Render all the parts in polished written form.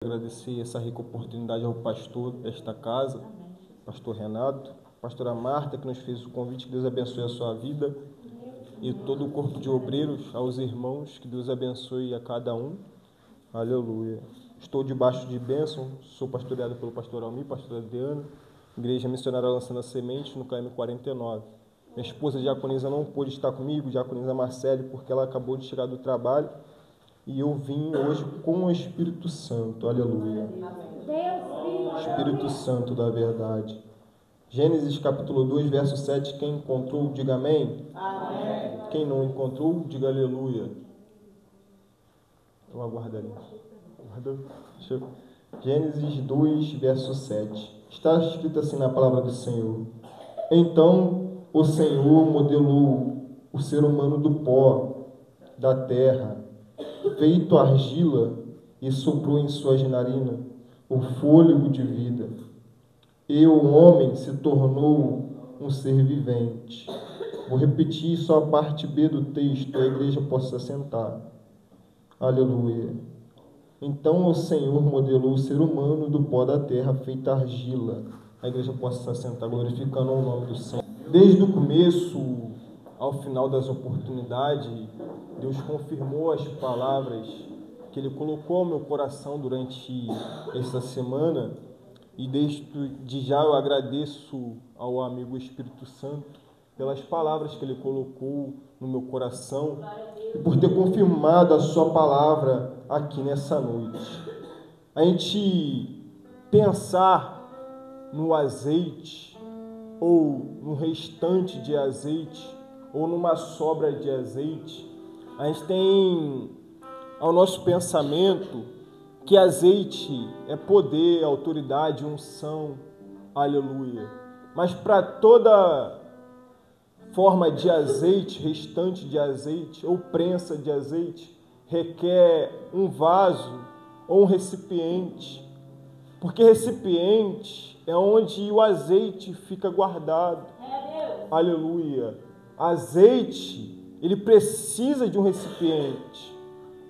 Agradecer essa rica oportunidade ao pastor desta casa, pastor Renato, pastora Marta, que nos fez o convite. Que Deus abençoe a sua vida e todo o corpo de obreiros, aos irmãos, que Deus abençoe a cada um. Aleluia. Estou debaixo de bênção, sou pastoreado pelo pastor Almir, pastor Adriano, Igreja Missionária Lançando a Semente, no KM 49. Minha esposa diaconisa não pôde estar comigo, diaconisa Marcele, porque ela acabou de chegar do trabalho. E eu vim hoje com o Espírito Santo, aleluia. Espírito Santo da verdade. Gênesis capítulo 2, verso 7, quem encontrou, diga amém. Amém. Quem não encontrou, diga aleluia. Eu aguardo ali. Gênesis 2, verso 7. Está escrito assim na palavra do Senhor. Então o Senhor modelou o ser humano do pó da terra, feito argila, e soprou em suas narinas o fôlego de vida. E o homem se tornou um ser vivente. Vou repetir só a parte B do texto, a igreja possa se assentar. Aleluia. Então o Senhor modelou o ser humano do pó da terra, feito argila. A igreja possa se assentar, glorificando o nome do Senhor. Desde o começo ao final das oportunidades, Deus confirmou as palavras que Ele colocou ao meu coração durante esta semana, e desde já eu agradeço ao amigo Espírito Santo pelas palavras que Ele colocou no meu coração e por ter confirmado a sua palavra aqui nessa noite. A gente pensar no azeite ou no restante de azeite ou numa sobra de azeite, a gente tem ao nosso pensamento que azeite é poder, autoridade, unção, aleluia. Mas para toda forma de azeite, restante de azeite ou prensa de azeite, requer um vaso ou um recipiente, porque recipiente é onde o azeite fica guardado, aleluia. Azeite, ele precisa de um recipiente.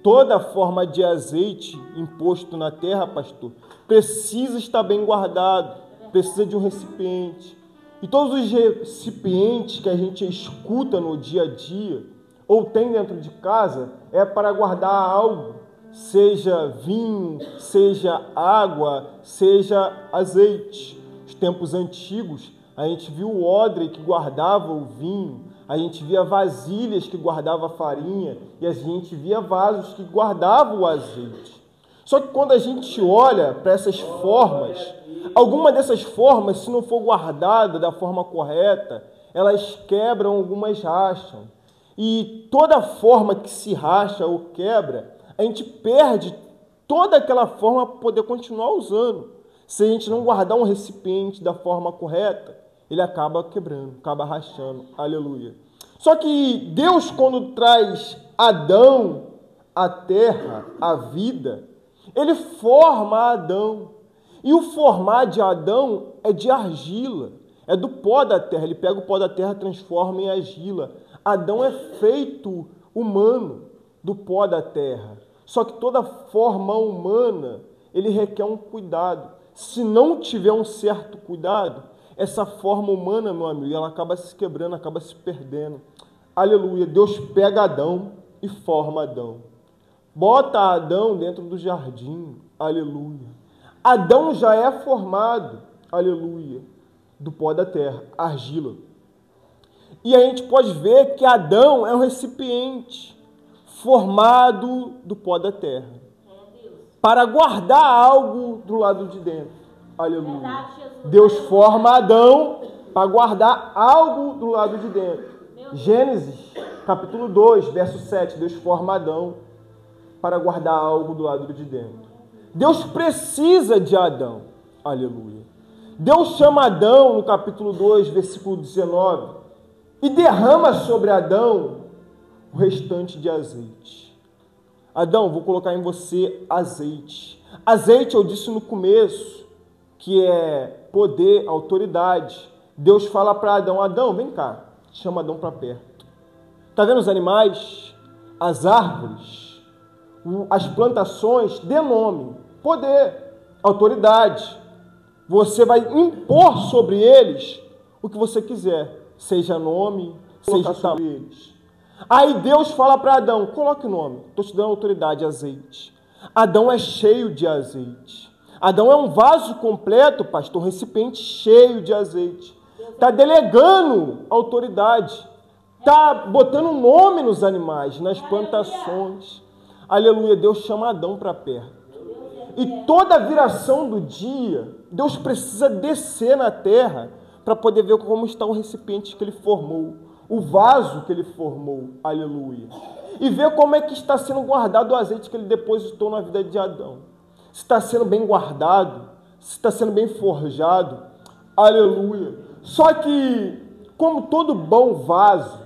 Toda forma de azeite imposto na terra, pastor, precisa estar bem guardado, precisa de um recipiente. E todos os recipientes que a gente escuta no dia a dia, ou tem dentro de casa, é para guardar algo, seja vinho, seja água, seja azeite. Nos tempos antigos, a gente viu o odre que guardava o vinho, a gente via vasilhas que guardavam a farinha e a gente via vasos que guardavam o azeite. Só que quando a gente olha para essas formas, alguma dessas formas, se não for guardada da forma correta, elas quebram, algumas racham. E toda forma que se racha ou quebra, a gente perde toda aquela forma para poder continuar usando. Se a gente não guardar um recipiente da forma correta, ele acaba quebrando, acaba rachando. Aleluia. Só que Deus, quando traz Adão à terra, à vida, Ele forma Adão. E o formar de Adão é de argila, é do pó da terra. Ele pega o pó da terra e transforma em argila. Adão é feito humano do pó da terra. Só que toda forma humana, ele requer um cuidado. Se não tiver um certo cuidado, essa forma humana, meu amigo, ela acaba se quebrando, acaba se perdendo. Aleluia. Deus pega Adão e forma Adão. Bota Adão dentro do jardim. Aleluia. Adão já é formado, aleluia, do pó da terra, argila. E a gente pode ver que Adão é um recipiente formado do pó da terra, para guardar algo do lado de dentro. Aleluia. Deus forma Adão para guardar algo do lado de dentro. Gênesis, capítulo 2, verso 7. Deus forma Adão para guardar algo do lado de dentro. Deus precisa de Adão. Aleluia. Deus chama Adão no capítulo 2, versículo 19, e derrama sobre Adão o restante de azeite. Adão, vou colocar em você azeite. Azeite, eu disse no começo, que é poder, autoridade. Deus fala para Adão, Adão, vem cá. Chama Adão para perto. Está vendo os animais? As árvores? As plantações? Dê nome. poder, autoridade. Você vai impor sobre eles o que você quiser, seja nome, seja sobre eles. Aí Deus fala para Adão, coloque o nome, estou te dando autoridade, azeite. Adão é cheio de azeite. Adão é um vaso completo, pastor, um recipiente cheio de azeite. Está delegando autoridade. Está botando nome nos animais, nas plantações. Aleluia, Deus chama Adão para perto. E toda a viração do dia, Deus precisa descer na terra para poder ver como está o recipiente que ele formou, o vaso que ele formou, aleluia. E ver como é que está sendo guardado o azeite que ele depositou na vida de Adão. Se está sendo bem guardado, se está sendo bem forjado, aleluia. Só que, como todo bom vaso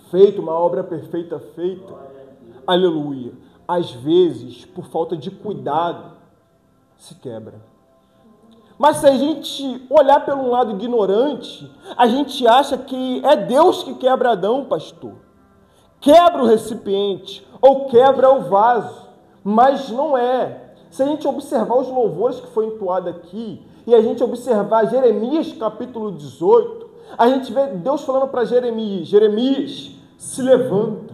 feito, uma obra perfeita feita, aleluia, às vezes, por falta de cuidado, se quebra. Mas se a gente olhar pelo lado ignorante, a gente acha que é Deus que quebra Adão, pastor. Quebra o recipiente ou quebra o vaso, mas não é. Se a gente observar os louvores que foi entoado aqui, e a gente observar Jeremias capítulo 18, a gente vê Deus falando para Jeremias, Jeremias, se levanta,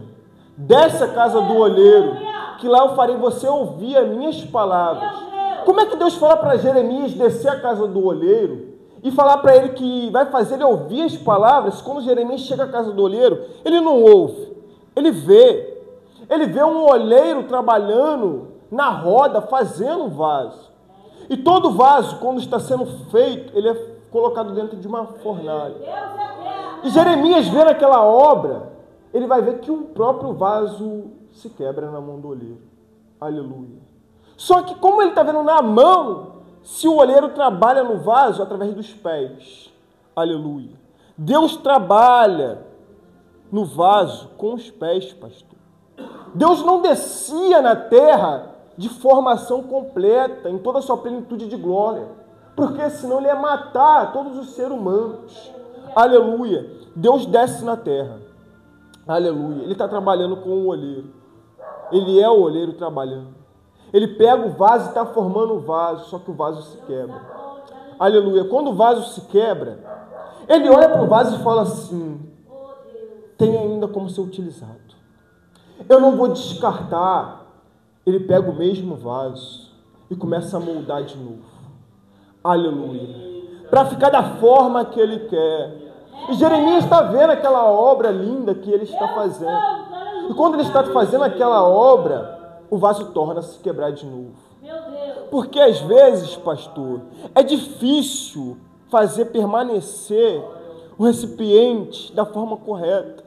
desce a casa do olheiro, que lá eu farei você ouvir as minhas palavras. Como é que Deus fala para Jeremias descer a casa do olheiro e falar para ele que vai fazer ele ouvir as palavras? Quando Jeremias chega à casa do olheiro, ele não ouve, ele vê. Ele vê um olheiro trabalhando na roda, fazendo um vaso. E todo vaso, quando está sendo feito, ele é colocado dentro de uma fornalha. E Jeremias vendo aquela obra, ele vai ver que o próprio vaso se quebra na mão do olheiro. Aleluia. Só que como ele está vendo na mão, se o olheiro trabalha no vaso através dos pés. Aleluia. Deus trabalha no vaso com os pés, pastor. Deus não descia na terra de formação completa, em toda a sua plenitude de glória, porque senão ele ia matar todos os seres humanos. Aleluia. Deus desce na terra. Aleluia. Ele está trabalhando com o olheiro. Ele é o olheiro trabalhando. Ele pega o vaso e está formando o vaso, só que o vaso se quebra. Aleluia. Quando o vaso se quebra, ele olha para o vaso e fala assim, tem ainda como ser utilizado. Eu não vou descartar. Ele pega o mesmo vaso e começa a moldar de novo. Aleluia. Para ficar da forma que ele quer. E Jeremias está vendo aquela obra linda que ele está fazendo. E quando ele está fazendo aquela obra, o vaso torna-se quebrar de novo. Porque às vezes, pastor, é difícil fazer permanecer o recipiente da forma correta.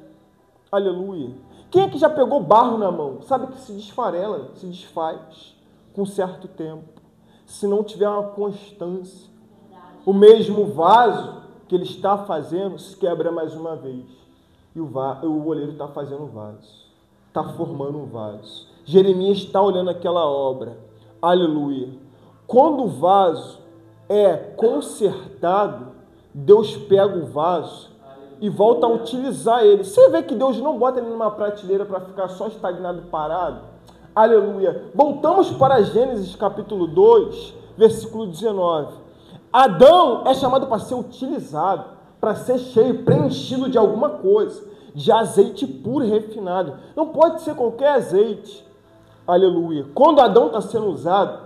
Aleluia. Quem é que já pegou barro na mão? Sabe que se desfarela, se desfaz com um certo tempo. Se não tiver uma constância. O mesmo vaso que ele está fazendo se quebra mais uma vez. E o olheiro está fazendo o vaso. Está formando um vaso. Jeremias está olhando aquela obra. Aleluia. Quando o vaso é consertado, Deus pega o vaso e volta a utilizar ele. Você vê que Deus não bota ele numa prateleira para ficar só estagnado, parado? Aleluia. Voltamos para Gênesis capítulo 2, versículo 19. Adão é chamado para ser utilizado, para ser cheio, preenchido de alguma coisa, de azeite puro e refinado. Não pode ser qualquer azeite. Aleluia. Quando Adão está sendo usado,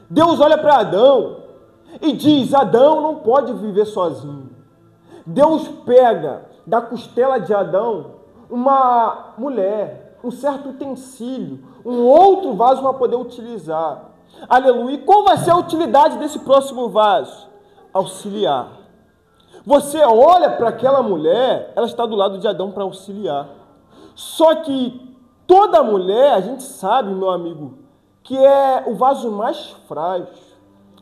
Deus olha para Adão e diz, Adão não pode viver sozinho. Deus pega da costela de Adão uma mulher, um certo utensílio, um outro vaso para poder utilizar. Aleluia. E qual vai ser a utilidade desse próximo vaso? Auxiliar. Você olha para aquela mulher, ela está do lado de Adão para auxiliar. Só que toda mulher, a gente sabe, meu amigo, que é o vaso mais frágil.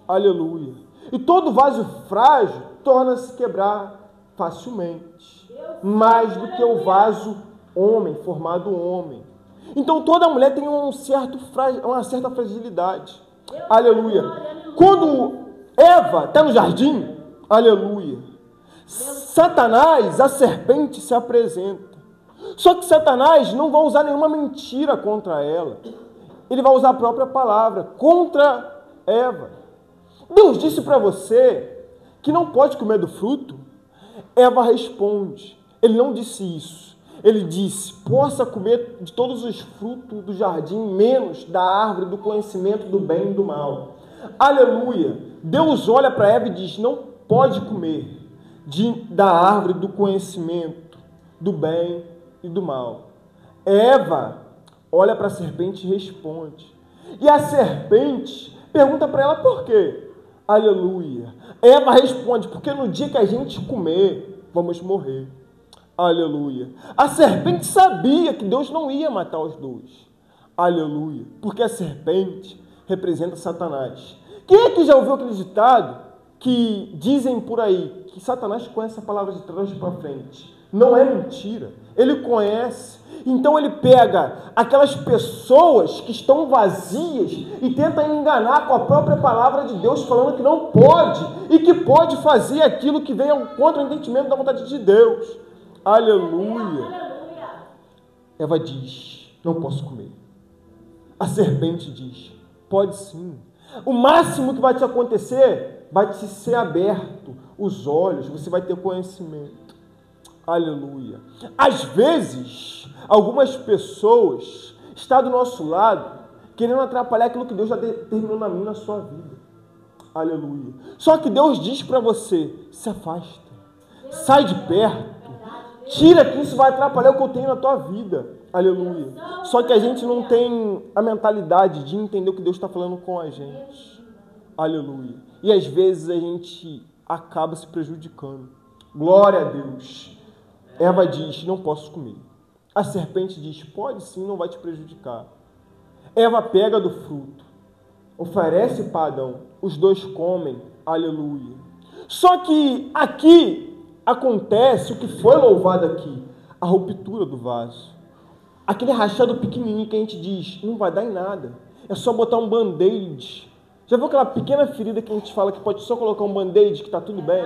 Aleluia. E todo vaso frágil torna-se quebrar facilmente. Mais do que o vaso homem, formado homem. Então toda mulher tem uma certa fragilidade. Aleluia. Quando Eva está no jardim, aleluia, Satanás, a serpente, se apresenta. Só que Satanás não vai usar nenhuma mentira contra ela. ele vai usar a própria palavra contra Eva. Deus disse para você que não pode comer do fruto? Eva responde, ele não disse isso. Ele disse, possa comer de todos os frutos do jardim, menos da árvore do conhecimento do bem e do mal. Aleluia! Deus olha para Eva e diz, não pode comer da árvore do conhecimento do bem e do mal. Eva olha para a serpente e responde. E a serpente pergunta para ela por quê? Aleluia! Eva responde, porque no dia que a gente comer, vamos morrer. Aleluia! A serpente sabia que Deus não ia matar os dois. Aleluia! Porque a serpente representa Satanás. Quem é que já ouviu aquele ditado que dizem por aí que Satanás conhece a palavra de trás para frente? Não é mentira. Ele conhece. Então ele pega aquelas pessoas que estão vazias e tenta enganar com a própria palavra de Deus, falando que não pode e que pode fazer aquilo que vem contra o entendimento da vontade de Deus. Aleluia! Eva diz, não posso comer. A serpente diz, pode sim. O máximo que vai te acontecer, vai te ser aberto os olhos, você vai ter conhecimento. Aleluia! Às vezes, algumas pessoas estão do nosso lado, querendo atrapalhar aquilo que Deus já determinou na minha e na sua vida. Aleluia! Só que Deus diz para você, se afasta, sai de perto, tira que isso vai atrapalhar o que eu tenho na tua vida. Aleluia. Só que a gente não tem a mentalidade de entender o que Deus está falando com a gente. Aleluia. E às vezes a gente acaba se prejudicando. Glória a Deus. Eva diz, não posso comer. A serpente diz, pode sim, não vai te prejudicar. Eva pega do fruto, oferece para Adão. Os dois comem. Aleluia. Só que aqui acontece o que foi louvado aqui, a ruptura do vaso. Aquele rachado pequenininho que a gente diz, não vai dar em nada. É só botar um band-aid. Já viu aquela pequena ferida que a gente fala que pode só colocar um band-aid que está tudo bem?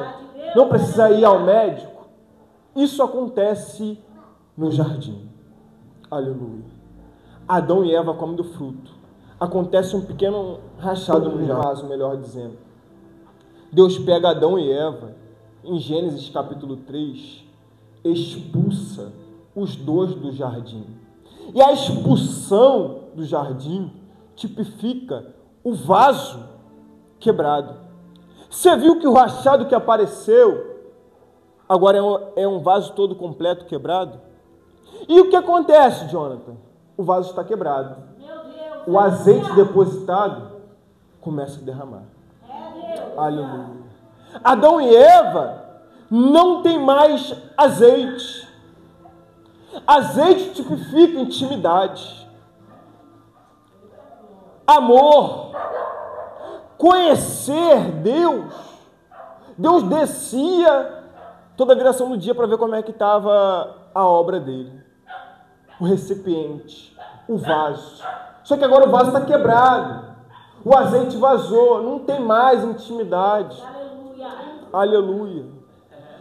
Não precisa ir ao médico? Isso acontece no jardim. Aleluia. Adão e Eva comem do fruto. Acontece um pequeno rachado no vaso, melhor dizendo. Deus pega Adão e Eva, em Gênesis capítulo 3, expulsa os dois do jardim. E a expulsão do jardim tipifica o vaso quebrado. Você viu que o rachado que apareceu agora é um vaso todo completo quebrado? E o que acontece, Jonathan? O vaso está quebrado. O azeite depositado começa a derramar. Aleluia. Adão e Eva não tem mais azeite. Azeite tipifica intimidade, amor, conhecer Deus. Deus descia toda a viração do dia para ver como é que estava a obra dele. O recipiente, o vaso. Só que agora o vaso está quebrado. O azeite vazou, não tem mais intimidade. Aleluia. Aleluia.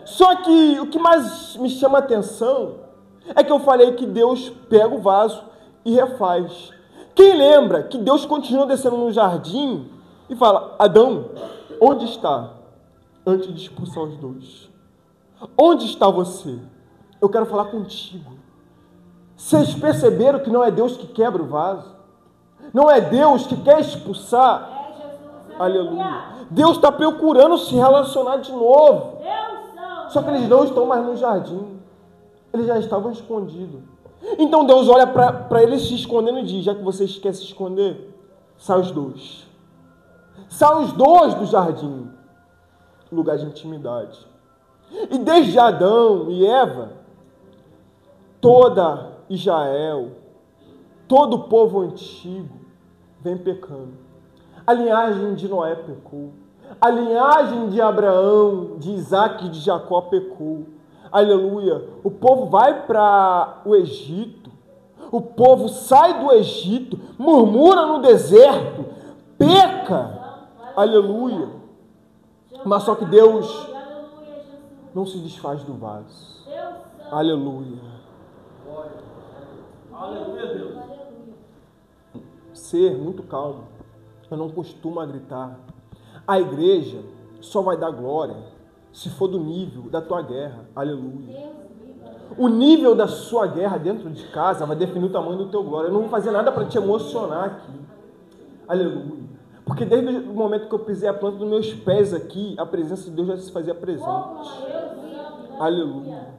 Só que o que mais me chama a atenção é que eu falei que Deus pega o vaso e refaz. Quem lembra que Deus continua descendo no jardim e fala, Adão, onde está? Antes de expulsar os dois. Onde está você? Eu quero falar contigo. Vocês perceberam que não é Deus que quebra o vaso? Não é Deus que quer expulsar? Aleluia. Deus está procurando se relacionar de novo. Só que eles não estão mais no jardim. Eles já estavam escondidos. Então Deus olha para eles se escondendo e diz, já que vocês querem se esconder, sai os dois. Sai os dois do jardim. Lugar de intimidade. E desde Adão e Eva, toda Israel, todo o povo antigo vem pecando. A linhagem de Noé pecou. A linhagem de Abraão, de Isaac e de Jacó pecou. Aleluia. O povo vai para o Egito. O povo sai do Egito, murmura no deserto, peca. Aleluia. Mas só que Deus não se desfaz do vaso. Aleluia. Aleluia, Deus. ser muito calmo. Eu não costumo gritar. A igreja só vai dar glória se for do nível da tua guerra. Aleluia. O nível da sua guerra dentro de casa vai definir o tamanho do teu glória. Eu não vou fazer nada para te emocionar aqui. Aleluia. Porque desde o momento que eu pisei a planta dos meus pés aqui, a presença de Deus já se fazia presente. Aleluia.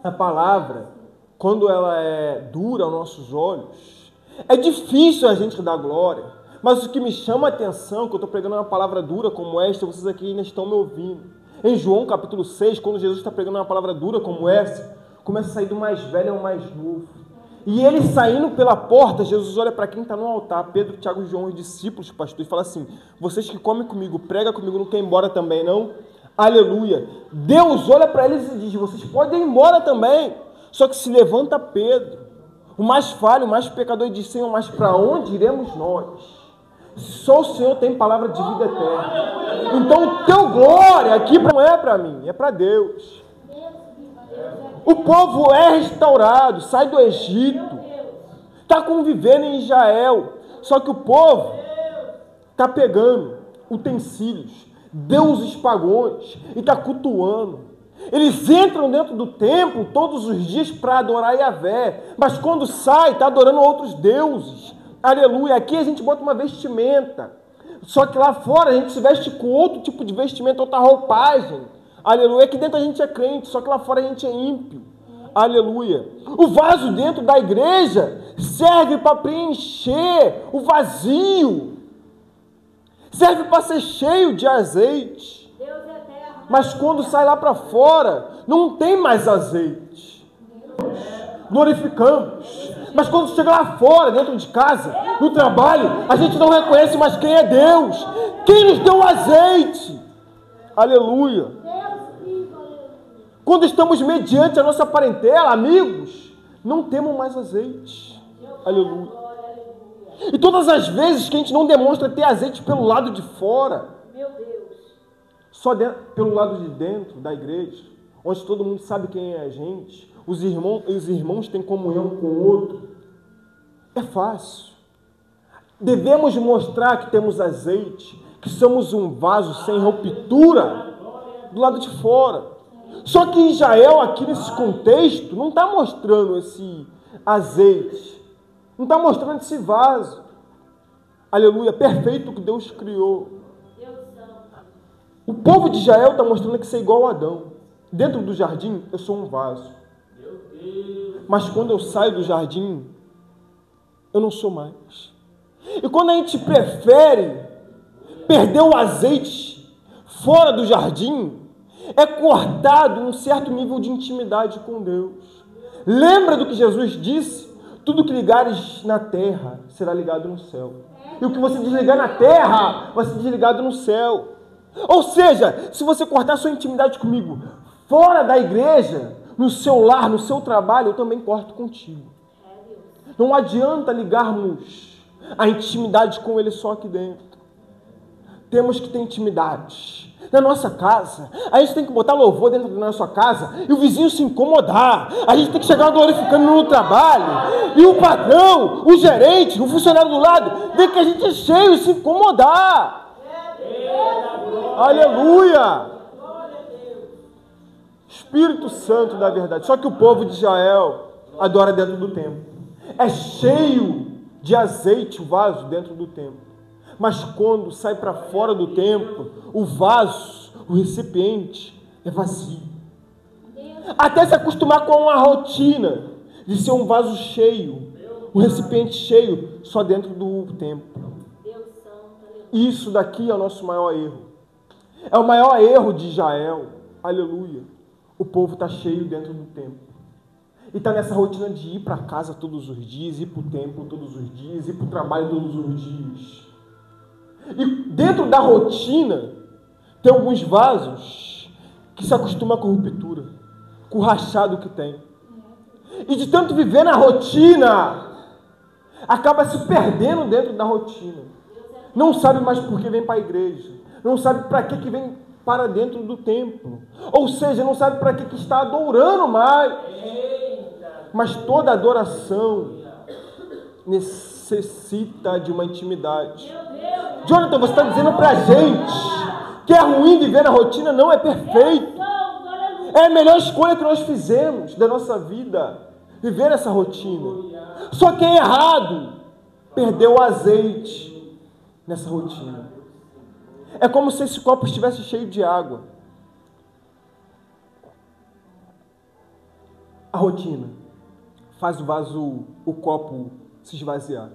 A palavra, quando ela é dura aos nossos olhos, é difícil a gente dar glória. Mas o que me chama a atenção, que eu estou pregando uma palavra dura como esta, vocês aqui ainda estão me ouvindo. Em João capítulo 6, quando Jesus está pregando uma palavra dura como essa, começa a sair do mais velho ao mais novo. E ele saindo pela porta, Jesus olha para quem está no altar, Pedro, Tiago e João, os discípulos, pastor, e fala assim: vocês que comem comigo, pregam comigo, não querem ir embora também, não? Aleluia. Deus olha para eles e diz: vocês podem ir embora também. Só que se levanta Pedro, o mais falho, o mais pecador, e diz: Senhor, mas para onde iremos nós? Só o Senhor tem palavra de vida eterna. Então o teu glória aqui não é para mim, é para Deus. O povo é restaurado, sai do Egito, está convivendo em Israel. Só que o povo está pegando utensílios, deuses pagãos, e está cultuando. Eles entram dentro do templo todos os dias para adorar Yahvé, mas quando sai, está adorando outros deuses. Aleluia. Aqui a gente bota uma vestimenta, só que lá fora a gente se veste com outro tipo de vestimenta, outra roupagem. Aleluia. Aqui dentro a gente é crente, só que lá fora a gente é ímpio. Aleluia. O vaso dentro da igreja serve para preencher o vazio, serve para ser cheio de azeite. Mas quando sai lá para fora, não tem mais azeite. Glorificamos. Mas quando chega lá fora, dentro de casa, no trabalho, a gente não reconhece mais quem é Deus. Quem nos deu o azeite? Aleluia. Quando estamos mediante a nossa parentela, amigos, não temos mais azeite. Aleluia. E todas as vezes que a gente não demonstra ter azeite pelo lado de fora, só pelo lado de dentro da igreja, onde todo mundo sabe quem é a gente, os irmãos têm comunhão com o outro, é fácil. Devemos mostrar que temos azeite, que somos um vaso sem ruptura do lado de fora. Só que Israel, aqui nesse contexto, não está mostrando esse azeite, não está mostrando esse vaso, aleluia, perfeito que Deus criou. O povo de Israel está mostrando que isso é igual a Adão. Dentro do jardim, eu sou um vaso. Mas quando eu saio do jardim, eu não sou mais. E quando a gente prefere perder o azeite fora do jardim, é cortado um certo nível de intimidade com Deus. Lembra do que Jesus disse? Tudo que ligares na terra será ligado no céu. E o que você desligar na terra vai ser desligado no céu. Ou seja, se você cortar sua intimidade comigo fora da igreja, no seu lar, no seu trabalho, eu também corto contigo. Não adianta ligarmos a intimidade com Ele só aqui dentro. Temos que ter intimidade. Na nossa casa, a gente tem que botar louvor dentro da nossa casa e o vizinho se incomodar. A gente tem que chegar glorificando no trabalho. E o patrão, o gerente, o funcionário do lado, vê que a gente é cheio e se incomodar. Aleluia! Espírito Santo da verdade. Só que o povo de Israel adora dentro do templo. É cheio de azeite o vaso dentro do templo. Mas quando sai para fora do templo, o vaso, o recipiente, é vazio. Até se acostumar com uma rotina de ser um vaso cheio, um recipiente cheio, só dentro do templo. Isso daqui é o nosso maior erro. É o maior erro de Israel. Aleluia. O povo está cheio dentro do templo. E está nessa rotina de ir para casa todos os dias, ir para o templo todos os dias, ir para o trabalho todos os dias. E dentro da rotina, tem alguns vasos que se acostumam com a ruptura, com o rachado que tem. E de tanto viver na rotina, acaba se perdendo dentro da rotina. Não sabe mais por que vem para a igreja. Não sabe para que vem para dentro do templo. Ou seja, não sabe para que está adorando mais. Mas toda adoração necessita de uma intimidade. Jonathan, você está dizendo para a gente que é ruim viver na rotina? Não, é perfeito. É a melhor escolha que nós fizemos da nossa vida, viver essa rotina. Só que é errado perder o azeite nessa rotina. É como se esse copo estivesse cheio de água. A rotina faz o copo se esvaziar.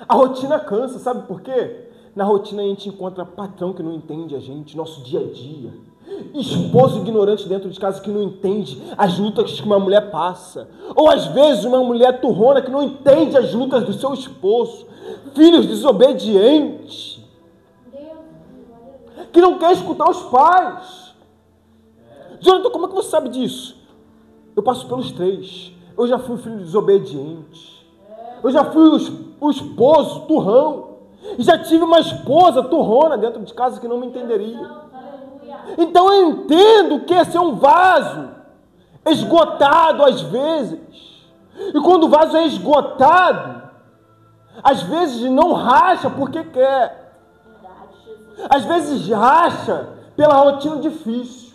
A rotina cansa, sabe por quê? Na rotina a gente encontra patrão que não entende a gente, nosso dia a dia. Esposo ignorante dentro de casa que não entende as lutas que uma mulher passa. Ou às vezes uma mulher turrona que não entende as lutas do seu esposo. Filhos desobedientes. Que não quer escutar os pais. Jonathan, como é que você sabe disso? Eu passo pelos três. Eu já fui filho desobediente. Eu já fui o esposo turrão. E já tive uma esposa turrona dentro de casa que não me entenderia. Então eu entendo que é ser um vaso esgotado às vezes. E quando o vaso é esgotado, às vezes não racha porque quer. Às vezes racha pela rotina difícil.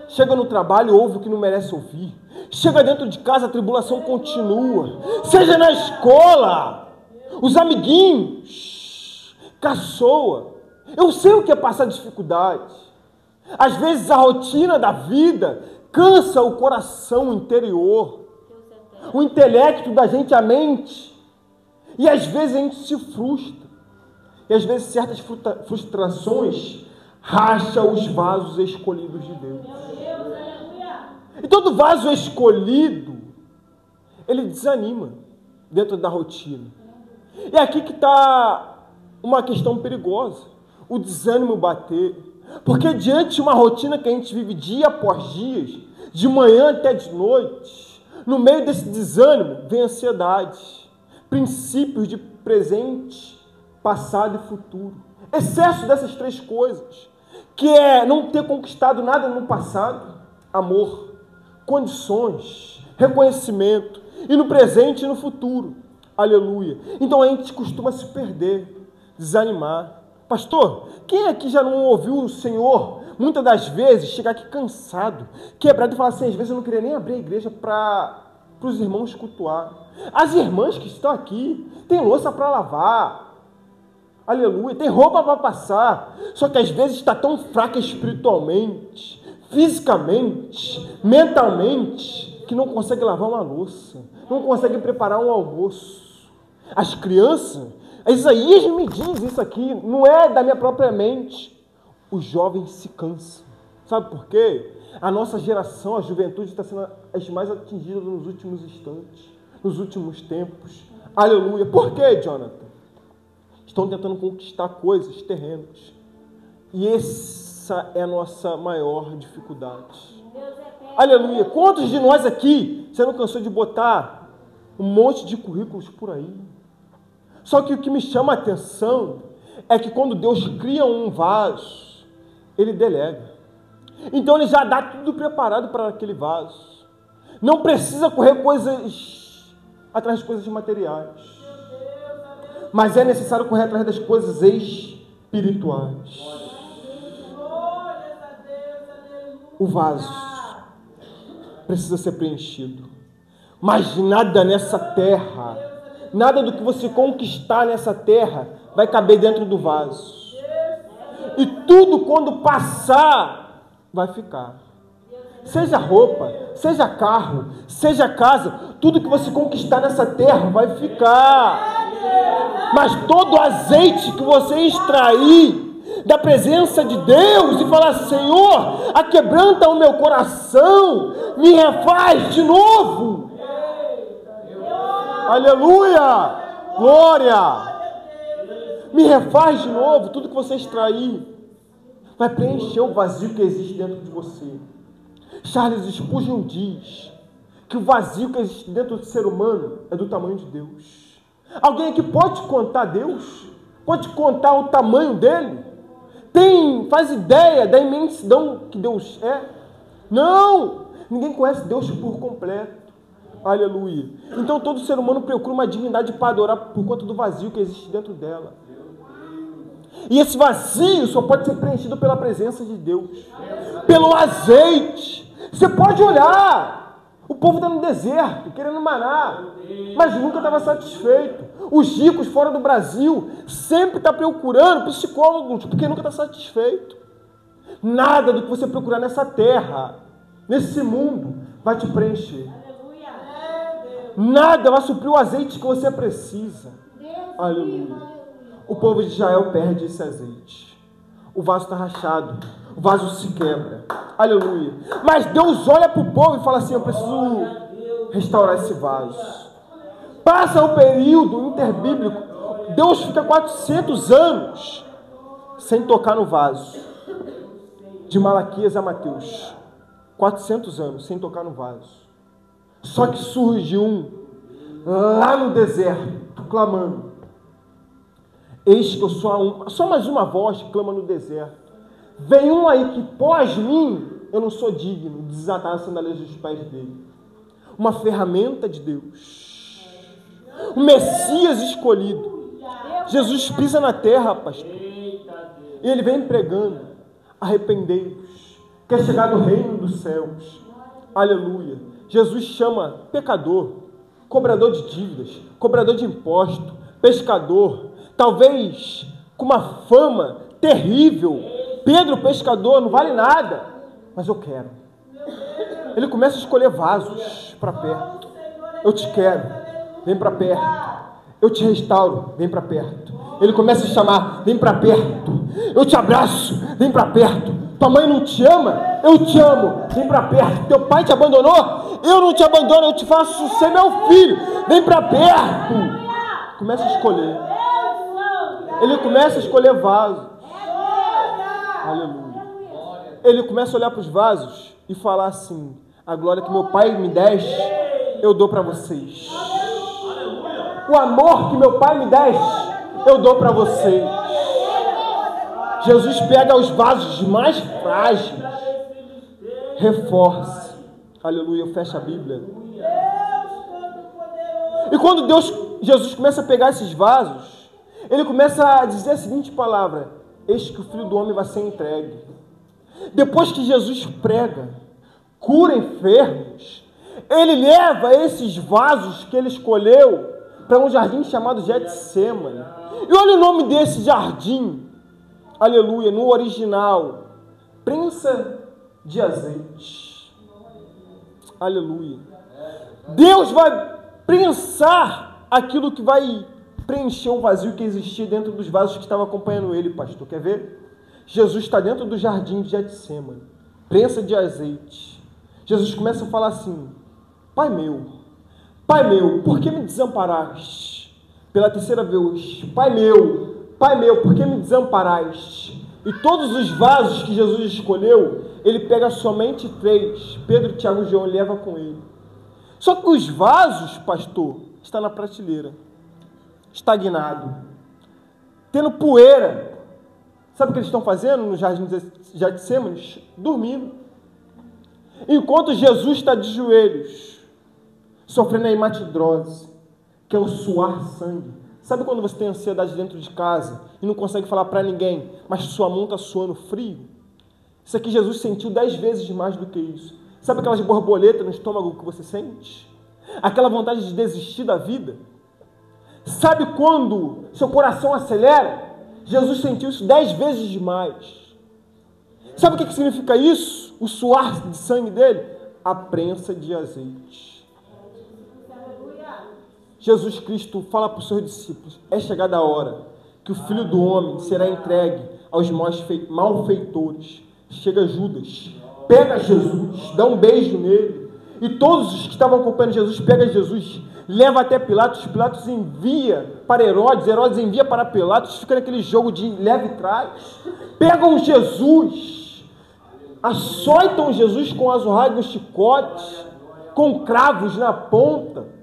Chega no trabalho, ouve o que não merece ouvir. Chega dentro de casa, a tribulação continua. Seja na escola, os amiguinhos, caçoa. Eu sei o que é passar dificuldade. Às vezes a rotina da vida cansa o coração interior, o intelecto da gente, a mente. E às vezes a gente se frustra. E às vezes certas frustrações racham os vasos escolhidos de Deus. E todo vaso escolhido, ele desanima dentro da rotina. E aqui que está uma questão perigosa. O desânimo bater. Porque diante de uma rotina que a gente vive dia após dia, de manhã até de noite, no meio desse desânimo vem ansiedade, princípios de presente, passado e futuro. Excesso dessas três coisas, que é não ter conquistado nada no passado, amor, condições, reconhecimento, e no presente e no futuro. Aleluia. Então a gente costuma se perder, desanimar. Pastor, quem aqui já não ouviu o Senhor, muitas das vezes, chegar aqui cansado, quebrado e falar assim, às vezes eu não queria nem abrir a igreja para os irmãos cultuar. As irmãs que estão aqui, tem louça para lavar, aleluia, tem roupa para passar, só que às vezes está tão fraca espiritualmente, fisicamente, mentalmente, que não consegue lavar uma louça, não consegue preparar um almoço. As crianças... Isaías me diz isso aqui, não é da minha própria mente. Os jovens se cansam. Sabe por quê? A nossa geração, a juventude, está sendo as mais atingidas nos últimos instantes, nos últimos tempos. Aleluia. Por quê, Jonathan? Estão tentando conquistar coisas, terrenos. E essa é a nossa maior dificuldade. Aleluia. Quantos de nós aqui, você não cansou de botar um monte de currículos por aí? Só que o que me chama a atenção é que quando Deus cria um vaso, Ele delega. Então Ele já dá tudo preparado para aquele vaso. Não precisa correr atrás de coisas materiais. Mas é necessário correr atrás das coisas espirituais. O vaso precisa ser preenchido. Mas nada nessa terra, nada do que você conquistar nessa terra vai caber dentro do vaso. E tudo quando passar, vai ficar. Seja roupa, seja carro, seja casa, tudo que você conquistar nessa terra vai ficar. Mas todo o azeite que você extrair da presença de Deus e falar, Senhor, aquebranta o meu coração, me refaz de novo. Aleluia! Glória! Me refaz de novo. Tudo que você extrair vai preencher o vazio que existe dentro de você. Charles Spurgeon diz que o vazio que existe dentro do ser humano é do tamanho de Deus. Alguém aqui pode contar Deus? Pode contar o tamanho dele? Faz ideia da imensidão que Deus é? Não! Ninguém conhece Deus por completo. Aleluia. Então todo ser humano procura uma dignidade para adorar por conta do vazio que existe dentro dela. E esse vazio só pode ser preenchido pela presença de Deus. Pelo azeite. Você pode olhar. O povo está no deserto, querendo maná, mas nunca estava satisfeito. Os ricos fora do Brasil sempre estão procurando psicólogos, porque nunca está satisfeito. Nada do que você procurar nessa terra, nesse mundo, vai te preencher. Nada vai suprir o azeite que você precisa. Aleluia. O povo de Israel perde esse azeite. O vaso está rachado. O vaso se quebra. Aleluia. Mas Deus olha para o povo e fala assim: eu preciso restaurar esse vaso. Passa o período interbíblico. Deus fica 400 anos sem tocar no vaso. De Malaquias a Mateus. 400 anos sem tocar no vaso. Só que surge um lá no deserto, clamando: eis que eu só mais uma voz que clama no deserto. Vem um aí que pós mim, eu não sou digno de desatar as sandálias dos pés dele. Uma ferramenta de Deus. O Messias escolhido. Jesus pisa na terra, pastor. E ele vem pregando: arrependei-vos, quer chegar no reino dos céus. Aleluia. Jesus chama pecador, cobrador de dívidas, cobrador de imposto, pescador, talvez com uma fama terrível. Pedro, pescador, não vale nada, mas eu quero. Ele começa a escolher vasos para perto. Eu te quero, vem para perto. Eu te restauro, vem para perto. Ele começa a chamar: vem para perto. Eu te abraço, vem para perto. Tua mãe não te ama? Eu te amo, vem para perto. Teu pai te abandonou? Eu não te abandono, eu te faço ser meu filho. Vem para perto. Começa a escolher. Ele começa a escolher vasos. Aleluia. Ele começa a olhar para os vasos e falar assim: a glória que meu pai me deste, eu dou para vocês. O amor que meu pai me deste, eu dou para vocês. Jesus pega os vasos mais frágeis, reforça. Aleluia, eu fecho a Bíblia. E quando Jesus começa a pegar esses vasos, ele começa a dizer a seguinte palavra: eis que o Filho do Homem vai ser entregue. Depois que Jesus prega, cura enfermos, ele leva esses vasos que ele escolheu para um jardim chamado Getsêmani. E olha o nome desse jardim. Aleluia, no original: prensa de azeite. Aleluia. Deus vai prensar aquilo que vai preencher o vazio que existia dentro dos vasos que estavam acompanhando ele, pastor. Quer ver? Jesus está dentro do jardim de Getsêmani, prensa de azeite. Jesus começa a falar assim: Pai meu, por que me desamparaste? Pela terceira vez: Pai meu, por que me desamparaste? E todos os vasos que Jesus escolheu, ele pega somente 3. Pedro, Tiago e João, leva com ele. Só que os vasos, pastor, está na prateleira, estagnado, tendo poeira. Sabe o que eles estão fazendo no jardim de Getsêmani? Dormindo. Enquanto Jesus está de joelhos, sofrendo a hematidrose, que é o suar sangue. Sabe quando você tem ansiedade dentro de casa e não consegue falar para ninguém, mas sua mão está suando frio? Isso aqui Jesus sentiu 10 vezes mais do que isso. Sabe aquelas borboletas no estômago que você sente? Aquela vontade de desistir da vida? Sabe quando seu coração acelera? Jesus sentiu isso 10 vezes mais. Sabe o que significa isso? O suar de sangue dele? A prensa de azeite. Jesus Cristo fala para os seus discípulos: é chegada a hora que o Filho do Homem será entregue aos malfeitores. Chega Judas, pega Jesus, dá um beijo nele, e todos os que estavam acompanhando Jesus, pega Jesus, leva até Pilatos. Pilatos envia para Herodes, Herodes envia para Pilatos. Fica naquele jogo de leve e traz. Pegam Jesus, açoitam Jesus com azorrague, chicotes, com cravos na ponta,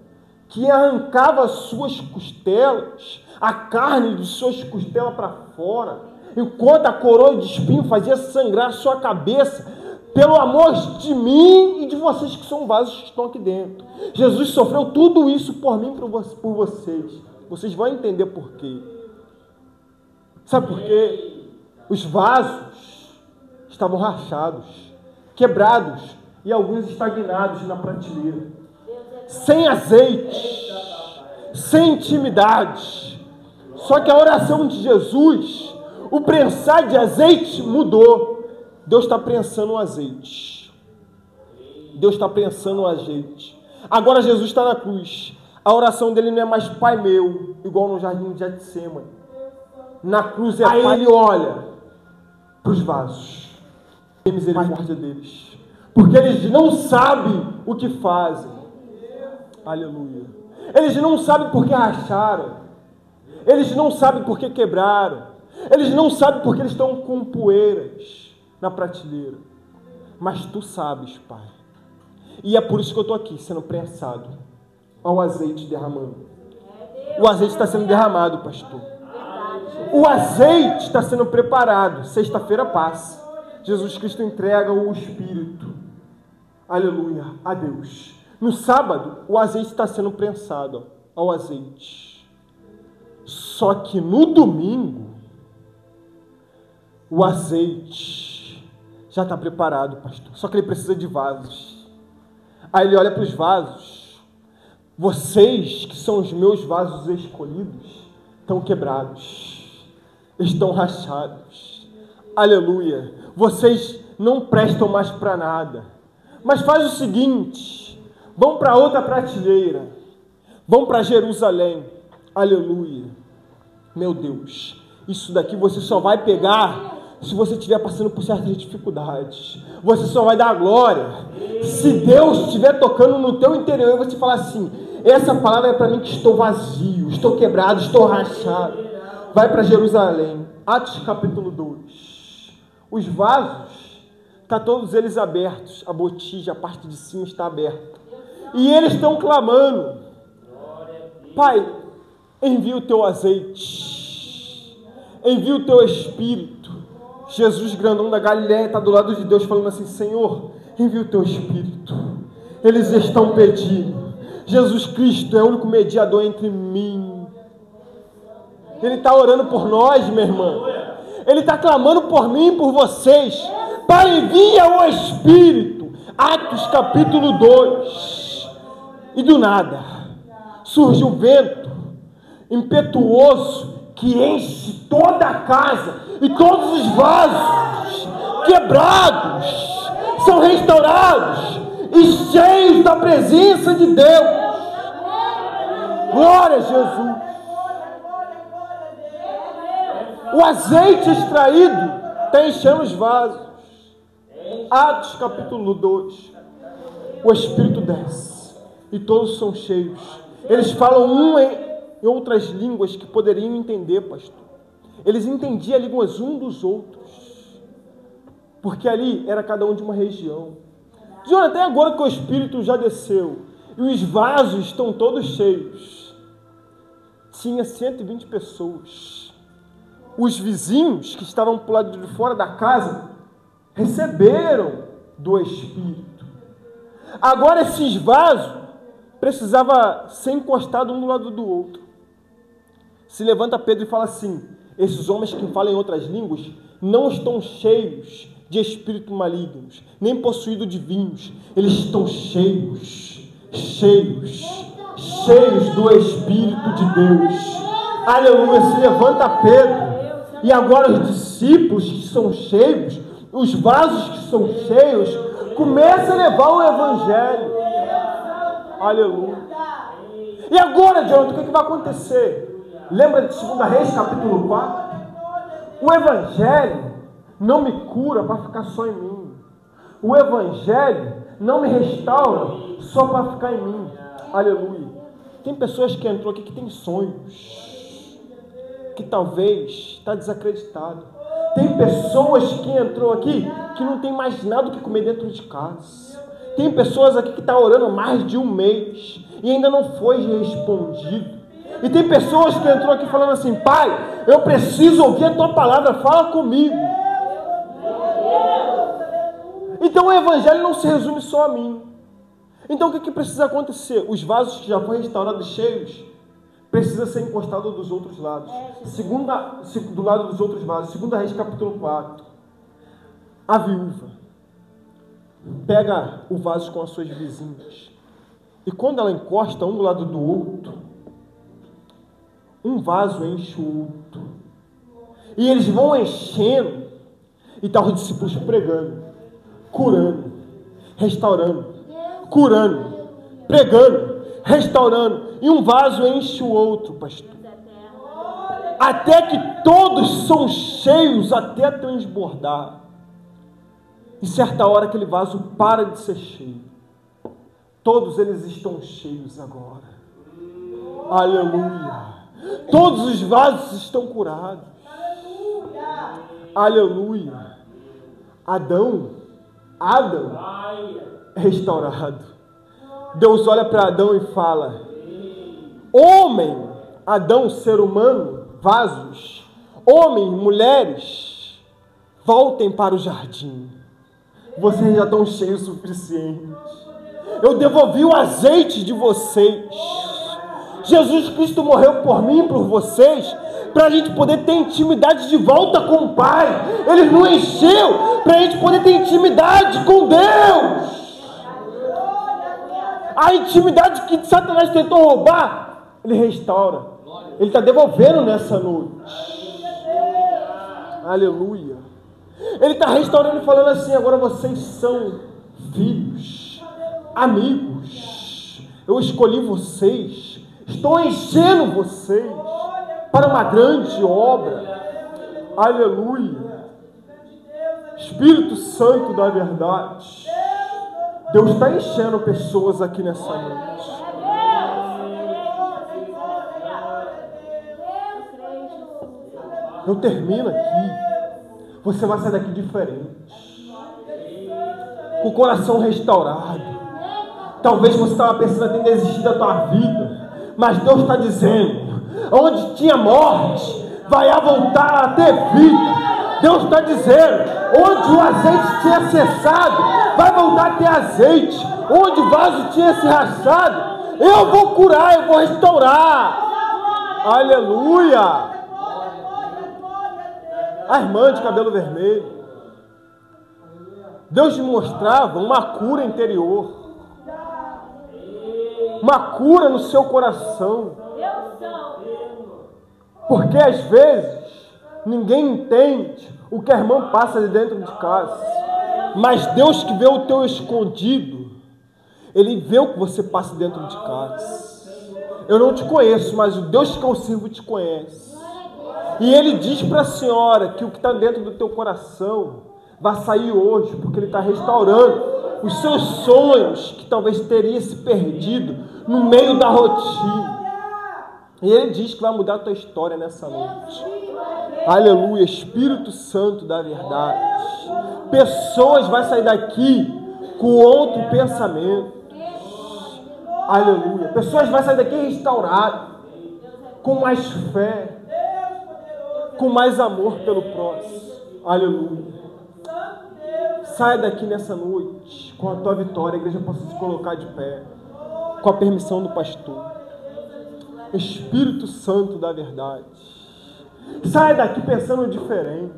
que arrancava as suas costelas, a carne de suas costelas para fora, enquanto a coroa de espinho fazia sangrar a sua cabeça. pelo amor de mim e de vocês que são vasos que estão aqui dentro. Jesus sofreu tudo isso por mim e por vocês. Vocês vão entender por quê. Sabe por quê? Os vasos estavam rachados, quebrados e alguns estagnados na prateleira. Sem azeite, sem intimidade. Só que a oração de Jesus, o prensar de azeite mudou. Deus está prensando o azeite. Deus está prensando o azeite. Agora Jesus está na cruz. A oração dele não é mais Pai meu, igual no jardim de Getsêmani. Na cruz é Pai. Ele olha para os vasos. Tem misericórdia deles. Porque eles não sabem o que fazem. Aleluia. Eles não sabem por que racharam. Eles não sabem por que quebraram. Eles não sabem por que eles estão com poeiras na prateleira. Mas tu sabes, Pai. E é por isso que eu estou aqui, sendo prensado. Olha o azeite derramando. O azeite está sendo derramado, pastor. O azeite está sendo preparado. Sexta-feira passa. Jesus Cristo entrega o Espírito. Aleluia, a Deus. No sábado, o azeite está sendo prensado. Ao azeite. Só que no domingo, o azeite já está preparado, pastor. Só que ele precisa de vasos. Aí ele olha para os vasos. Vocês, que são os meus vasos escolhidos, estão quebrados. Estão rachados. Aleluia. Vocês não prestam mais para nada. Mas faz o seguinte. Vão para outra prateleira. Vão para Jerusalém. Aleluia. Meu Deus. Isso daqui você só vai pegar se você estiver passando por certas dificuldades. Você só vai dar glória se Deus estiver tocando no teu interior e você falar assim: essa palavra é para mim que estou vazio, estou quebrado, estou rachado. Vai para Jerusalém. Atos capítulo 2. Os vasos, está todos eles abertos. A botija, a parte de cima está aberta. E eles estão clamando: Pai, envia o teu azeite. Envia o teu Espírito. Jesus, grandão da Galileia, está do lado de Deus falando assim: Senhor, envia o teu Espírito. Eles estão pedindo. Jesus Cristo é o único mediador entre mim. Ele está orando por nós, minha irmã. Ele está clamando por mim e por vocês. Pai, envia o Espírito. Atos capítulo 2. E do nada surge um vento impetuoso que enche toda a casa e todos os vasos quebrados são restaurados e cheios da presença de Deus. Glória a Jesus. O azeite extraído está enchendo os vasos. Atos capítulo 2. O Espírito desce e todos são cheios. Eles falam em outras línguas que poderiam entender, pastor. Eles entendiam a língua uns dos outros. Porque ali era cada um de uma região. Jonathan, até agora que o Espírito já desceu e os vasos estão todos cheios. Tinha 120 pessoas. Os vizinhos que estavam para o lado de fora da casa receberam do Espírito. Agora esses vasos precisavam ser encostados um do lado do outro. Se levanta Pedro e fala assim: esses homens que falam em outras línguas não estão cheios de espíritos malignos, nem possuídos de vinhos. Eles estão cheios do Espírito de Deus. Aleluia. Se levanta Pedro. E agora os discípulos que são cheios, os vasos que são cheios, começam a levar o Evangelho. Aleluia. E agora, Jonathan, o que vai acontecer? Lembra de 2 Reis, capítulo 4? O Evangelho não me cura para ficar só em mim. O Evangelho não me restaura só para ficar em mim. Aleluia. Tem pessoas que entrou aqui que tem sonhos, que talvez está desacreditado. Tem pessoas que entrou aqui que não tem mais nada do que comer dentro de casa. Tem pessoas aqui que estão orando mais de um mês e ainda não foi respondido. E tem pessoas que entrou aqui falando assim: Pai, eu preciso ouvir a tua palavra, fala comigo. Então o evangelho não se resume só a mim. Então o que precisa acontecer? Os vasos que já foram restaurados cheios, precisa ser encostado dos outros lados. Do lado dos outros vasos. 2 Reis capítulo 4. A viúva pega o vaso com as suas vizinhas. E quando ela encosta um do lado do outro, um vaso enche o outro. E eles vão enchendo. E tá os discípulos pregando, curando, restaurando, curando, pregando, restaurando. E um vaso enche o outro, pastor. Até que todos são cheios até transbordar. Em certa hora aquele vaso para de ser cheio. Todos eles estão cheios agora. Aleluia. Todos os vasos estão curados. Aleluia. Adão é restaurado. Deus olha para Adão e fala: homem, Adão, ser humano, vasos, homem, mulheres, voltem para o jardim. Vocês já estão cheios o suficiente. Eu devolvi o azeite de vocês. Jesus Cristo morreu por mim e por vocês, para a gente poder ter intimidade de volta com o Pai. Ele nos encheu para a gente poder ter intimidade com Deus. A intimidade que Satanás tentou roubar, Ele restaura. Ele está devolvendo nessa noite. Aleluia. Ele está restaurando e falando assim: agora vocês são filhos, amigos. Eu escolhi vocês. Estou enchendo vocês para uma grande obra. Aleluia. Espírito Santo da verdade. Deus está enchendo pessoas aqui nessa noite. Eu termino aqui. Você vai sair daqui diferente, com o coração restaurado. Talvez você estava pensando em desistir da tua vida, mas Deus está dizendo: onde tinha morte, vai voltar a ter vida. Deus está dizendo: onde o azeite tinha cessado, vai voltar a ter azeite. Onde o vaso tinha se rachado, eu vou curar, eu vou restaurar. Aleluia. A irmã de cabelo vermelho, Deus me mostrava uma cura interior, uma cura no seu coração, porque às vezes ninguém entende o que a irmã passa de dentro de casa, mas Deus que vê o teu escondido, Ele vê o que você passa dentro de casa. Eu não te conheço, mas o Deus que eu sirvo te conhece. E Ele diz para a senhora que o que está dentro do teu coração vai sair hoje, porque Ele está restaurando os seus sonhos que talvez teria se perdido no meio da rotina. E Ele diz que vai mudar a tua história nessa noite. Aleluia, Espírito Santo da verdade. Pessoas vão sair daqui com outro pensamento. Aleluia. Pessoas vão sair daqui restauradas, com mais fé, com mais amor pelo próximo. Aleluia. Sai daqui nessa noite com a tua vitória. A igreja possa se colocar de pé, com a permissão do pastor. Espírito Santo da verdade. Sai daqui pensando diferente.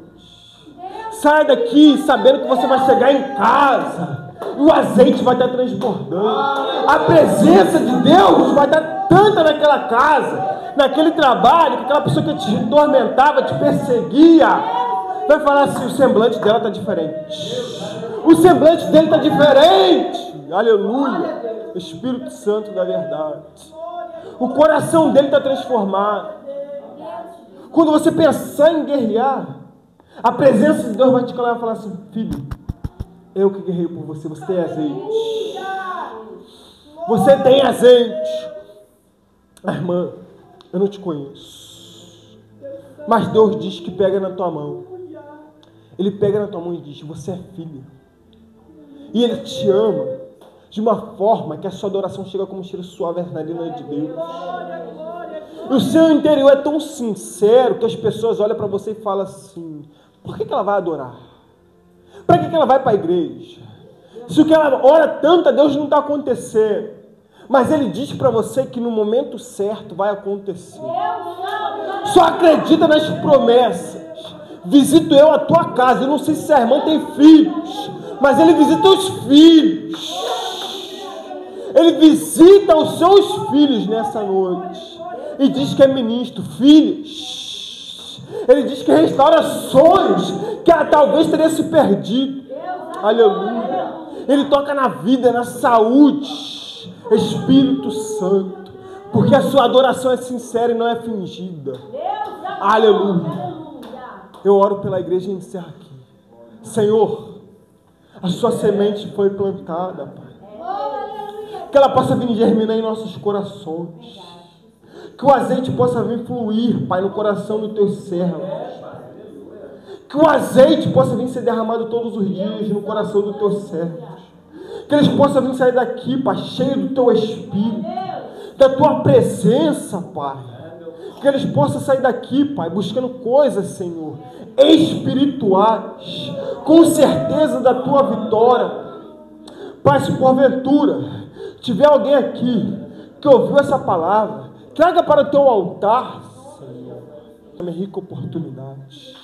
Sai daqui sabendo que você vai chegar em casa e o azeite vai estar transbordando. A presença de Deus vai estar tanta naquela casa, naquele trabalho, que aquela pessoa que te atormentava, te perseguia, vai falar assim: o semblante dela está diferente. O semblante dele está diferente. Aleluia. Espírito Santo da verdade. O coração dele está transformado. Quando você pensar em guerrear, a presença de Deus vai te calar e falar assim: filho, eu que guerreio por você. Você tem azeite. Você tem azeite. Irmã, eu não te conheço, mas Deus diz que pega na tua mão. Ele pega na tua mão e diz: você é filha. E Ele te ama de uma forma que a sua adoração chega como um cheiro suave na narina de Deus. E o seu interior é tão sincero que as pessoas olham para você e falam assim: por que ela vai adorar? Para que ela vai para a igreja? Se o que ela ora tanto a Deus não está acontecendo, mas Ele diz para você que no momento certo vai acontecer. Só acredita nas promessas. Visito eu a tua casa. Eu não sei se a irmã tem filhos, mas Ele visita os filhos. Ele visita os seus filhos nessa noite. E diz que é ministro. Filhos. Ele diz que restaura sonhos que talvez teria se perdido. Aleluia. Ele toca na vida, na saúde. Espírito Santo. Porque a sua adoração é sincera e não é fingida. Aleluia. Eu oro pela igreja e encerro aqui. Senhor, a sua semente foi plantada, Pai. Que ela possa vir germinar em nossos corações. Que o azeite possa vir fluir, Pai, no coração dos teus servos. Que o azeite possa vir ser derramado todos os dias no coração dos teus servos. Que eles possam vir sair daqui, Pai, cheio do teu Espírito, da tua presença, Pai. Que eles possam sair daqui, Pai, buscando coisas, Senhor, espirituais, com certeza da tua vitória. Pai, se porventura tiver alguém aqui que ouviu essa palavra, traga para o teu altar, Senhor, uma rica oportunidade.